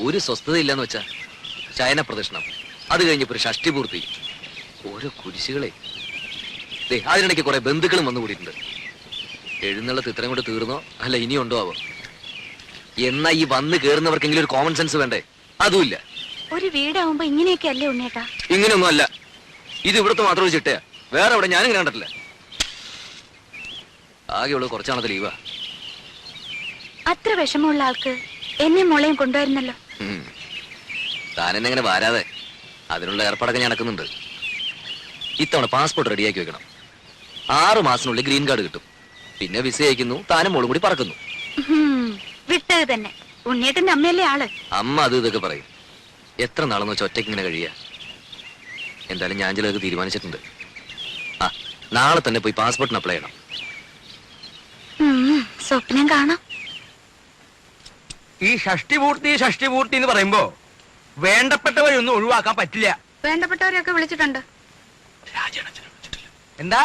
ഒരു സ്വസ്ഥതയില്ലെന്ന് വെച്ചാ ശയന പ്രദക്ഷിണം, അത് കഴിഞ്ഞപ്പോ ഒരു ഷഷ്ടി പൂർത്തി, ഓരോ കുരിശുകളെ. അതിനിടയ്ക്ക് കുറെ ബന്ധുക്കളും വന്നു കൂടിയിട്ടുണ്ട്. എഴുന്നള്ളത്ത് ഇത്രയും കൊണ്ട് തീർന്നോ അല്ല ഇനിയുണ്ടോ ആവോ? എന്നാ ഈ വന്ന് കേറുന്നവർക്കെങ്കിലും ഒരു കോമൺ സെൻസ് വേണ്ടേ? അതുമില്ല. ഒരു വീടാവുമ്പോ ഇങ്ങനെയൊക്കെ അല്ലേ ഉണ്ണേട്ടാ? ഇങ്ങനെയൊന്നും അല്ല. ഇത് ഇവിടുത്തെ മാത്രം ഒരു ചിട്ടയാ, വേറെ എവിടെ ഞാനിങ്ങനെ കണ്ടിട്ടില്ല. ആകെയുള്ളത് കുറച്ചാണത്തെ ലീവാ. അത്ര വിഷമമുള്ള ആൾക്ക് എന്നെ മോളെയും കൊണ്ടുവരുന്നല്ലോ. താനെന്നെങ്ങനെ വരാതെ? അതിനുള്ള ഏർപ്പാടൊക്കെ ഞാൻ നടക്കുന്നുണ്ട്. ഇത്തവണ പാസ്പോർട്ട് റെഡിയാക്കി വെക്കണം. 6 മാസത്തിനുള്ളിൽ ഗ്രീൻ കാർഡ് കിട്ടും. പിന്നെ വിസ അയക്കുന്നു, താനും മോളും കൂടി പറക്കുന്നു. വിട്ടത് തന്നെ. ഉണ്ണിയേട്ടന്റെ അമ്മയല്ലേ ആള്. അമ്മ അത് ഇതൊക്കെ പറയും. എത്ര നാളെന്ന് വെച്ചാൽ ഒറ്റയ്ക്ക് ഇങ്ങനെ കഴിയാ? എന്തായാലും ഞാൻ ചിലതൊക്കെ തീരുമാനിച്ചിട്ടുണ്ട്. നാളെ തന്നെ പോയി പാസ്പോർട്ടിന് അപ്ലൈ ചെയ്യണം. സ്വപ്നം കാണാം. ഈ ഷഷ്ടിപൂർത്തി എന്ന് പറയുമ്പോ വേണ്ടപ്പെട്ടവരൊന്നും ഒഴിവാക്കാൻ പറ്റില്ല. വേണ്ടപ്പെട്ടവരെയൊക്കെ വിളിച്ചിട്ടുണ്ട്. എന്താ?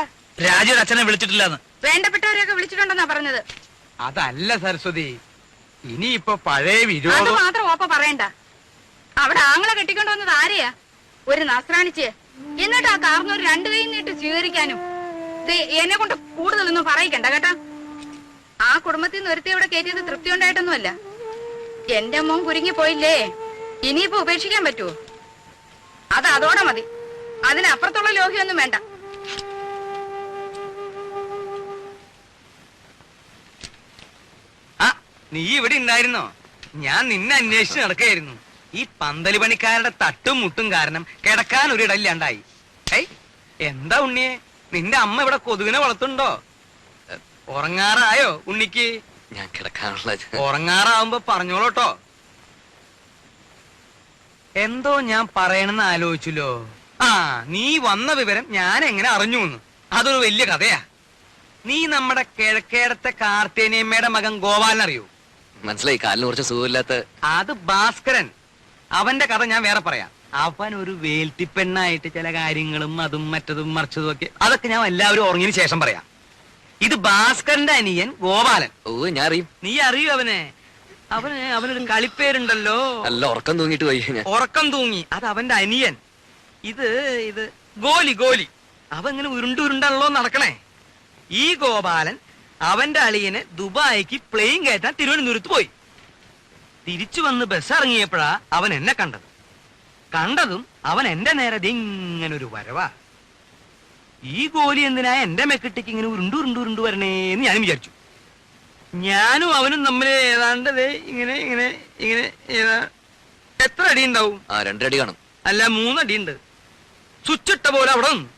രാജയുടെ അച്ഛനെ വിളിച്ചിട്ടില്ലെന്ന്. വേണ്ടപ്പെട്ടവരെയൊക്കെ വിളിച്ചിട്ടുണ്ടെന്നാ പറഞ്ഞത്. അതല്ല സരസ്വതി, ഇനിയിപ്പൊ പഴയ അത് വിരോധം മാത്രം ഓപ്പ പറയണ്ട. അവിടെ ആങ്ങളെ കെട്ടിക്കൊണ്ടുവന്നത് ആരെയാ? ഒരു നസ്രാണിച്ച്. എന്നിട്ട് ആ കാർന്നൊരു 2 കൈ നീട്ട് സ്വീകരിക്കാനും. എന്നെ കൊണ്ട് കൂടുതലൊന്നും പറയിക്കണ്ട കേട്ടാ. ആ കുടുംബത്തിൽ നിന്ന് ഒരുത്തി ഇവിടെ കയറ്റിയത് തൃപ്തി ഉണ്ടായിട്ടൊന്നുമല്ല. എന്റെ മോൻ കുരുങ്ങി പോയില്ലേ, ഇനിയിപ്പോ ഉപേക്ഷിക്കാൻ പറ്റുമോ? അത് അതോടെ മതി. അതിനപ്പുറത്തുള്ള ലോഹ്യൊന്നും വേണ്ട. നീ ഇവിടെ ഉണ്ടായിരുന്നോ? ഞാൻ നിന്നെ അന്വേഷിച്ച് നടക്കായിരുന്നു. ഈ പന്തല് പണിക്കാരുടെ തട്ടും മുട്ടും കാരണം കിടക്കാൻ ഒരിടയില്ലാണ്ടായി. എന്താ ഉണ്ണിയെ, നിന്റെ അമ്മ ഇവിടെ കൊതുകിനെ വളർത്തുണ്ടോ? ഉറങ്ങാറായോ ഉണ്ണിക്ക്? ഞാൻ കിടക്കാനുള്ള ഉറങ്ങാറാവുമ്പോ പറഞ്ഞോളൂട്ടോ. എന്തോ ഞാൻ പറയണെന്ന് ആലോചിച്ചല്ലോ. നീ വന്ന വിവരം ഞാൻ എങ്ങനെ അറിഞ്ഞുന്ന്? അതൊരു വലിയ കഥയാ. നീ നമ്മുടെ കിഴക്കേടത്തെ കാർത്തേനിയമ്മയുടെ മകൻ ഗോപാലനറിയോ? മനസ്സിലായി. കാലിന് കുറച്ച് സുഖമില്ലാത്ത. അത് ഭാസ്കരൻ. അവന്റെ കഥ ഞാൻ വേറെ പറയാം. അവൻ ഒരു വേൽത്തിപ്പെണ്ണായിട്ട് ചില കാര്യങ്ങളും അതും മറ്റതും മറിച്ചതും ഒക്കെ, അതൊക്കെ ഞാൻ എല്ലാവരും ഉറങ്ങിയതിന് ശേഷം പറയാം. ഇത് ഭാസ്കരന്റെ അനിയൻ ഗോപാലൻ. ഞാൻ അറിയും. നീ അറിയൂ അവനെ? അവനൊരു കളിപ്പേരുണ്ടല്ലോ. നല്ല ഉറക്കം തൂങ്ങിട്ട് പോയി. ഉറക്കം തൂങ്ങി. അത് അവന്റെ അനിയൻ. ഇത് ഗോലി. അവൻ ഇങ്ങനെ ഉരുണ്ടാണല്ലോ നടക്കണേ. ഈ ഗോപാലൻ അവന്റെ അളിയനെ ദുബായിക്ക് പ്ലെയിൻ കയറ്റാൻ തിരുവനന്തപുരത്ത് പോയി. തിരിച്ചു വന്ന് ബസ് ഇറങ്ങിയപ്പോഴാ അവൻ എന്നെ കണ്ടതും അവൻ എന്റെ നേരെ ഇങ്ങനെ ഒരു വരവാ. ഈ ഗോലി എന്തിനാ എന്റെ മെക്കിട്ടേക്ക് ഇങ്ങനെ ഉരുണ്ടു വരണേന്ന് ഞാനും വിചാരിച്ചു. ഞാനും അവനും തമ്മിൽ ഏതാണ്ട് ഇങ്ങനെ ഇങ്ങനെ ഇങ്ങനെ എത്ര അടി ഉണ്ടാവും? 2 അടി കാണും. അല്ല, 3 അടിയുണ്ട്. സ്വിച്ചിട്ട പോലെ അവിടെ നിന്ന്.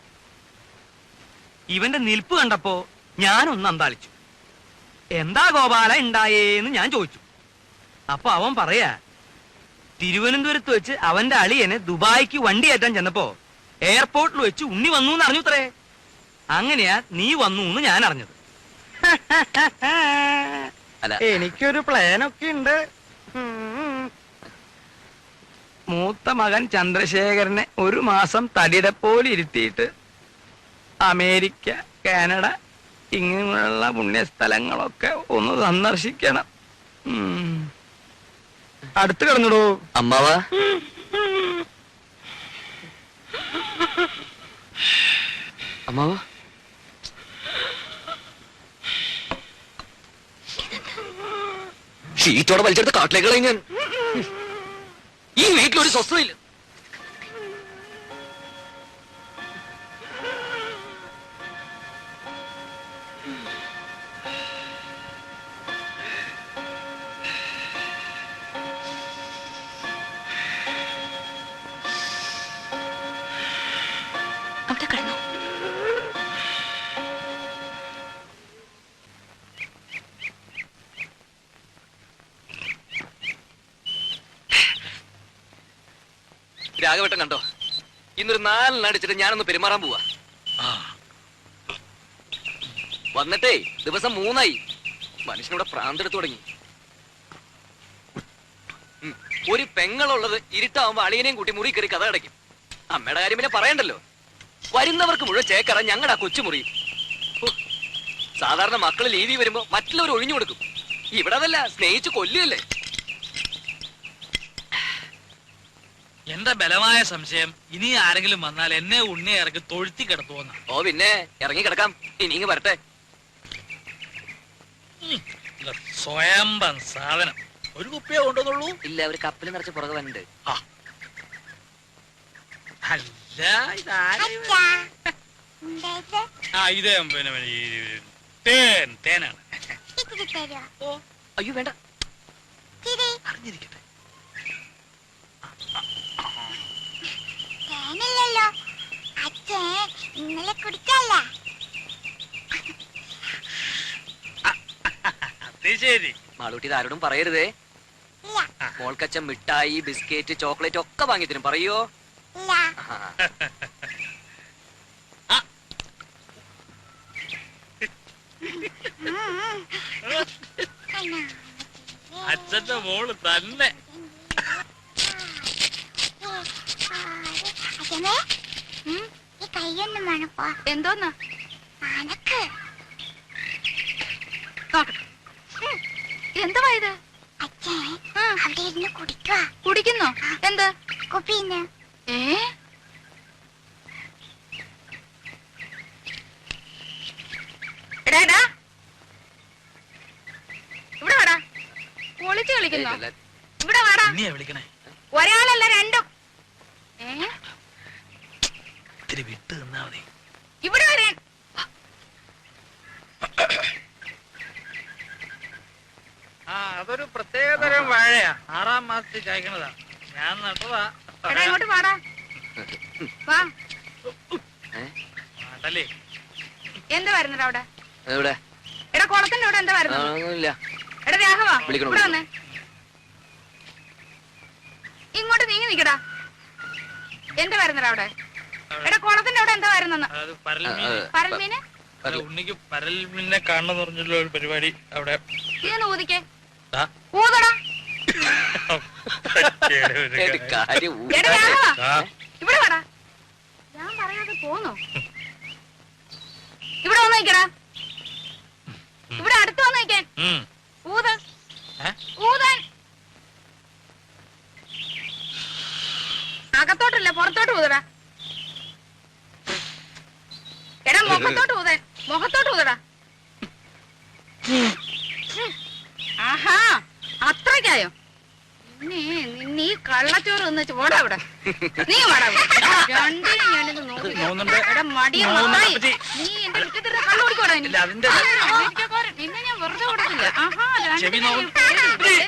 ഇവന്റെ നിൽപ്പ് കണ്ടപ്പോ ഞാനൊന്ന് അന്താളിച്ചു. എന്താ ഗോപാല ഉണ്ടായേന്ന് ഞാൻ ചോദിച്ചു. അപ്പൊ അവൻ പറയാ, തിരുവനന്തപുരത്ത് വെച്ച് അവന്റെ അളിയനെ ദുബായിക്ക് വണ്ടി കയറ്റാൻ ചെന്നപ്പോ എയർപോർട്ടിൽ വെച്ച് ഉണ്ണി വന്നു എന്ന് അറിഞ്ഞുത്രേ. അങ്ങനെയാ നീ വന്നു എന്ന് ഞാൻ അറിഞ്ഞത്. എനിക്കൊരു പ്ലാനൊക്കെ ഉണ്ട്. മൂത്ത മകൻ ചന്ദ്രശേഖരനെ 1 മാസം തടിയുടെ പോലെ ഇരുത്തിയിട്ട് അമേരിക്ക, കാനഡ ഇങ്ങനെയുള്ള പുണ്യസ്ഥലങ്ങളൊക്കെ ഒന്ന് സന്ദർശിക്കണം. അടുത്ത് കിടന്നിടൂ അമ്മാവാ. അമ്മാവാ, ഷീറ്റോടെ വലിച്ചെടുത്ത് കാട്ടിലേക്ക് ഞാൻ. ഈ വീട്ടിലൊരു സ്വസ്ഥതയില്ല. അവിടെ കിടന്നു. രാഘവട്ടം കണ്ടോ? ഇന്നൊരു 4 അടിച്ചിട്ട് ഞാനൊന്ന് പെരുമാറാൻ പോവാ. വന്നിട്ടേ ദിവസം 3ആയി. മനുഷ്യനോട് പ്രാന്തെടുത്തു തുടങ്ങി. ഒരു പെങ്ങളുള്ളത് ഇരുട്ടാവുമ്പോ അളിയനെയും കൂട്ടി മുറി കയറി കഥ അടയ്ക്കും. അമ്മയുടെ കാര്യം പിന്നെ പറയണ്ടല്ലോ. വരുന്നവർക്ക് മുഴുവൻ ചേക്കറ ഞങ്ങളുടെ ആ കൊച്ചുമുറി. സാധാരണ മക്കള് ലീവി വരുമ്പോ മറ്റുള്ളവർ ഒഴിഞ്ഞു കൊടുക്കും. ഇവിടെ അതല്ല, സ്നേഹിച്ച് കൊല്ലുകയല്ലേ. എന്റെ ബലമായ സംശയം ഇനി ആരെങ്കിലും വന്നാൽ എന്നെ ഉണ്ണിയെ ഇറക്കി തൊഴുത്തി കിടത്തുവന്ന. ഓ പിന്നെ ഇറങ്ങി കിടക്കാം, ഇനി ഇങ്ങ് വരട്ടെ. സ്വയംഭം സാധനം. ഒരു കുപ്പിയെ കൊണ്ടുവന്നുള്ളൂ. ഇല്ല, ഒരു കപ്പിൽ നിറച്ച് പുറകെ വന്നുണ്ട്. അല്ല ഇതാരും ഇത് പിന്നെ ഈ തേനാണ്. ഓ അയ്യോ വേണ്ട, അറിഞ്ഞിരിക്കട്ടെ. തേനില്ലല്ലോ അച്ഛൻ ഇന്നലെ കുടിച്ചല്ല. അത് ശരി. മാളൂട്ടി ഇത് ആരോടും പറയരുതേ. ഇല്ല മോൾക്കച്ഛൻ മിഠായി, ബിസ്ക്കറ്റ്, ചോക്ലേറ്റ് ഒക്കെ വാങ്ങി തരും, പറയോ? ഇല്ല. അച്ഛന്റെ മോള് തന്നെ. അച്ഛനെ ഈ കൈയൊന്നും മണപ്പോ എന്തോന്നാ മണക്ക്. നോക്കട്ടെ. എന്തുവാ ഇത്? അച്ഛൻ അവിടെ ഇരുന്ന് കുടിക്കുക. കുടിക്കുന്നോ? എന്ത് കുപ്പിന്ന്. ഏ എടാ എടാ, ഇവിടെ വാടാ. ഒളിച്ചു കളിക്കുന്നോ? ഇവിടെ വാടാ. ഉണ്ണിയെ വിളിക്കണേ. ഒരാളല്ല രണ്ടും. ഏ ഇത്തിരി വിട്ട് നിന്നാ മതി. ഇവിടെ വരാൻ. അതൊരു പ്രത്യേകതരം വാഴയാ. 6ാം മാസത്തിൽ കായ്ക്കണതാ. ഞാൻ നട്ടതാ. എടാ ഇങ്ങോട്ട് വാടാ. വാ. നാട്ടല്ലേ. എന്താ വരുന്നത് അവിടെ? എവിടെ? എടാ കുളത്തിന്റെ അവിടെ എന്താ വരുന്നത്? ഒന്നുമില്ല. എടാ രാഘവാ, വിളിക്കണം, ഇവിടെ വന്നേ. ഇങ്ങോട്ട് നീങ്ങി നിക്കടാ. എന്താ വരുന്നത് അവിടെ? എടാ കുളത്തിന്റെ അവിടെ എന്താ വരുന്നെന്ന്? അത് പരൽമീൻ. പരൽമീന്? അല്ല, ഉണ്ണിക്ക് പരൽമീനെ കാണണമെന്ന് പറഞ്ഞുള്ള ഒരു പരിപാടി അവിടെ. ഇതൊന്ന് ഊതിക്കേ. ആ? ഊതടാ. ഏത് കാര്യം എടാ രാഘവാ, ആ. ഇവിടെ വാടാ. ഞാൻ പറയാതെ പോന്നോ? ഇവിടെ വന്ന് നിക്കടാ. ഇവിടെ അടുത്ത് വന്ന് നിക്കാൻ. ഉം. ഊത്. ഏ? ഊതാൻ. അകത്തോട്ടല്ല പുറത്തോട്ട് ഊതടാ. എടാ മുഖത്തോട്ട് ഊതാൻ. മുഖത്തോട്ട് ഊതടാ. ആഹാ, അത്രയ്ക്കായോ? നിന്നെ ഈ കള്ളച്ചോറ് ഒന്ന് ചോടാ ഇവിടെ. നീ വാടാ ഇവിടെ. രണ്ടിനും ഞാനിത് നോക്കി. നോക്കുന്നുണ്ട്. എടാ മടിയ നോക്കുന്നുണ്ട് മത്തായി. അപ്പച്ചി. നീ എന്റെ മുറ്റത്തിരുന്ന് കള്ളു കുടിക്കോടാ ഇനി. ഇല്ല, അതിന്റെ ആ, അമേരിക്കക്കാരൻ. നിന്നെ ഞാൻ വെറുതെ കൊടുക്കില്ല. ആഹാ, ചെവി രണ്ടിനും നോക്ക്. ഈ പേര് വിളിച്ച്